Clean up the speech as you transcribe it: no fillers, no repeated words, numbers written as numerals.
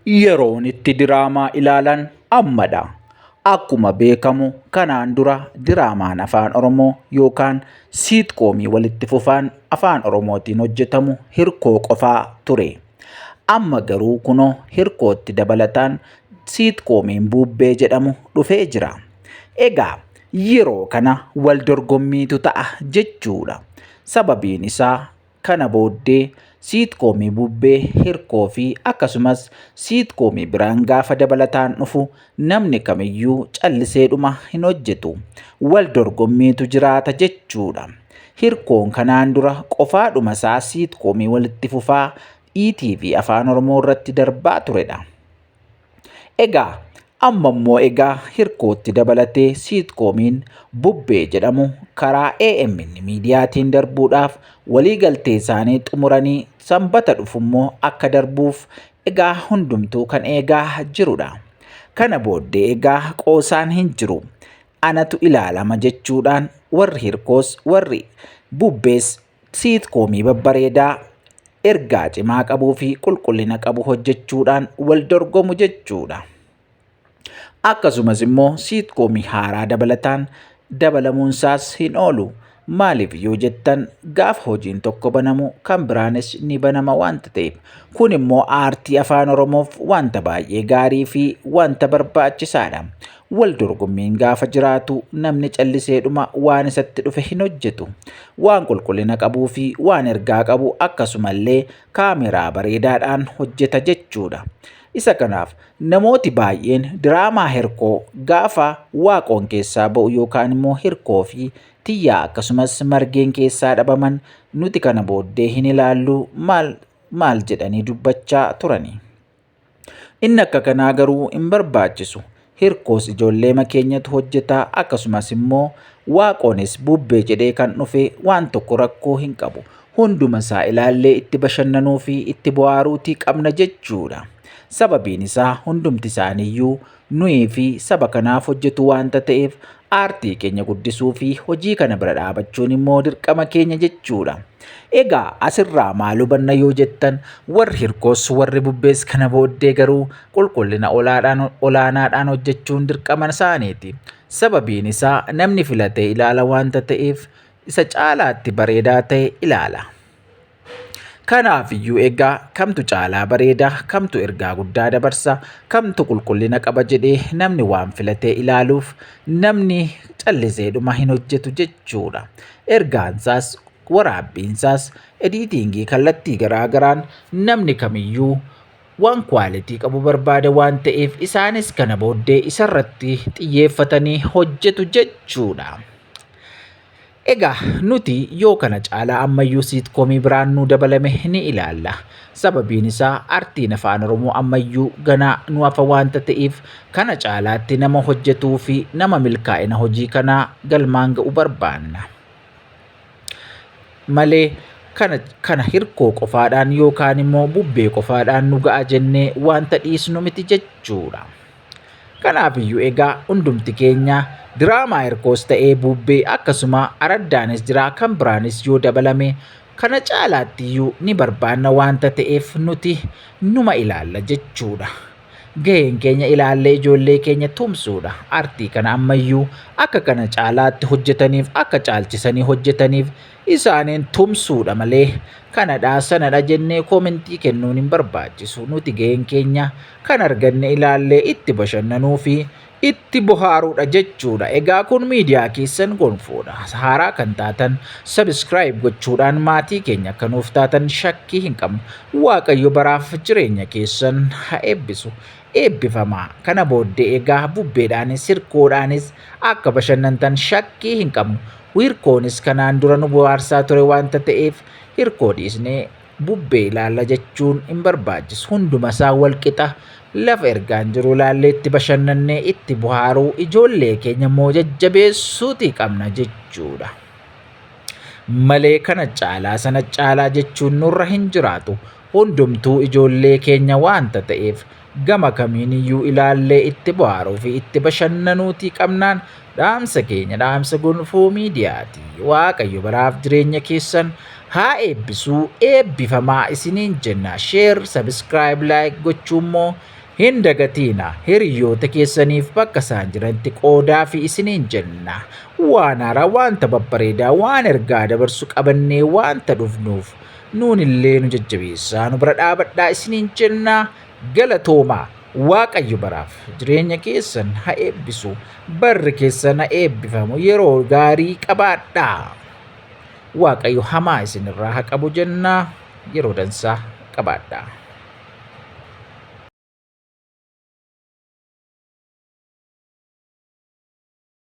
Yeroon itti diraamaa ilaalan ammadha. Akkuma beekamu kanaan dura diraamaan afaan Oromoo yookaan siitkoomii walitti fufaan afaan Oromootiin hojjetamu hirkoo qofaa ture. Amma garuu kunoo hirkootti dabalataan siitkoomiin buubbee jedhamu dhufee jira. Egaa yeroo kana wal dorgommiitu ta'a jechuudha. Sababiin isaa kana booddee siitkoomii bubbee hirkoo fi akkasumas siitkoomii biraan gaafa dabalataan dhufu namni kamiyyuu calliseedhuma hin hojjetu. Wal dorgommiitu jiraata jechuudha. Hirkoon kanaan dura qofaadhuma isaa siitkoomii walitti fufaa ETV afaan Oromoo irratti darbaa turedha. Egaa amma immoo hirkootti dabalatee siitkoomiin bubbee jedhamu karaa AMN miidiyaatiin darbuudhaaf waliigaltee isaanii xumuranii sanbata dhufu immoo akka darbuuf hundumtuu kan eegaa jirudha. Kana booddee qoosaan hin jiru. Anatu ilaalama jechuudhaan warri hirkoos warri bubbees siitkoomii babbareedaa ergaa cimaa qabuu fi qulqullina qabu hojjechuudhaan wal dorgomu jechuudha. Akkasumas immoo siitkoomii haaraa dabalataan dabalamuunsaas hin oolu. Maaliif yoo jettan gaafa hojiin tokko banamu kan biraanis ni banama waanta ta'eef. Kun immoo aartii afaan Oromoof wanta baay'ee gaarii fi wanta barbaachisaadha. Wal dorgommiin gaafa jiraatu namni calliseedhuma waan isatti dhufe hin hojjetu. Waan qulqullina qabuu fi waan ergaa qabu akkasumallee kaameraa bareedaadhaan hojjeta jechuudha. Isa kanaaf namooti baay'een diraamaa hirkoo gaafa waaqoon keessaa ba'u yookaan immoo hirkoo fi tiyyaa akkasumas margeen keessaa dhabaman nuti kana booddee hin ilaallu maal jedhanii dubbachaa turani. Inni akka kanaa garuu hin barbaachisu. Hirkoos ijoollee makeenyatu hojjetaa akkasumas immoo waaqoonis bubbee jedhee kan dhufe waan tokko rakkoo hin qabu. Hunduma isaa ilaallee itti bashannanuu fi itti bohaaruutii qabna jechuudha. Sababiin isaa hundumti isaaniiyyuu nuyi fi saba kanaaf hojjetu waanta ta'eef aartii keenya guddisuu fi hojii kana bira dhaabachuun immoo dirqama keenya jechuudha. Egaa asirraa maal hubanna yoo jettan warri hirkoos warri bubbees kana booddee garuu qulqullina olaanaadhaan hojjechuun dirqama isaaniiti. Sababiin isaa namni filatee ilaala waanta ta'eef isa caalaatti bareedaa ta'e ilaala. Kanaafiyyuu kamtu caalaa bareeda, kamtu ergaa guddaa dabarsa, kamtu qulqullina qaba jedhee namni waan filatee ilaaluuf namni calliseedhuma hin hojjetu jechuudha. Ergaansaas waraabbiinsaas ediitingii kallattii garaagaraan namni kamiyyuu waan kwaalitii qabu barbaada waan ta'eef isaanis kana booddee isarratti xiyyeeffatanii hojjetu jechuudha. Egaa nuti yoo kana caalaa ammayyuu siitkoomii biraan nu dabalame ni ilaalla. Sababiin isaa aartiin afaan Oromoo ammayyuu ganaa nu hafa waanta ta'eef kana caalaatti nama hojjetuu fi nama milkaa'ina hojii kanaa galmaan ga'u barbaanna. Malee kana hirkoo qofaadhaan yookaan immoo bubbee qofaadhaan nu ga'a jennee wanta dhiisnu miti jechuudha. Kanaafiyyuu hundumti keenya diraamaa hirkoos ta'ee bubbee akkasuma araddaanis jira kan biraanis yoo dabalame kana caalaattiyyuu ni barbaanna waanta ta'eef nuti numa ilaalla jechuudha. Gaheen keenya ilaallee ijoollee keenya tumsuudha. Aartii kana ammayyuu akka kana caalaatti hojjetaniif akka caalchisanii hojjetaniif isaaniin tumsuudha malee kanadhaa sanadha jennee koomentii kennuun hin barbaachisu. Nuti gaheen keenya kan arganne ilaallee itti bashannanuu fi itti bohaaruudha jechuudha. Egaa kun miidiyaa keessan gonfoodha. Haaraa kan taatan subscribe gochuudhaan maatii keenya akka nuuf taatan shakkii hin qabnu. Waaqayyo baraaf jireenya keessan haa eebbisu. Eebbifamaa. Kana booddee bubbeedhaanis hirkoodhaanis akka bashannantan shakkii hin qabnu. Hirkoonis kanaan dura nu bohaarsaa ture waanta ta'eef hirkoo dhiisnee bubbee ilaalla jechuun hin barbaachisu. Hunduma isaa wal qixa. Lafa ergaan jiru ilaallee itti bashannannee itti bohaaruu ijoollee keenya immoo jajjabeessuutii qabna jechuudha. Malee kana caalaa sana caalaa jechuun nurra hin jiraatu. Hundumtuu ijoollee keenya waanta ta'eef gama kamiiniyyuu ilaallee itti bohaaruu fi itti bashannanuutii qabnaan dhaamsa keenya dhaamsa gonfoo miidiyaati. Waaqayyo baraaf jireenya keessan haa eebbisuu eebbifamaa isiniin jenna. Share, subscribe, like gochuun immoo hin dagatiina. Hiriyoota keessaniif bakka isaan jiranitti qoodaa fi isiniin jenna. Waan haaraa, wanta babbareedaa, waan ergaa dabarsu qabannee wanta dhufnuuf nuun illee nu jajjabeessaa, nu bira dhaabadhaa isiniin jenna. Galatoomaa. Waaqayyo baraaf jireenya keessan haa eebbisu. Barri keessan haa eebbifamu. Yeroo gaarii qabaadhaa. Waaqayyo hamaa isinirraa haa qabu jenna. Yeroo dansaa qabaadhaa.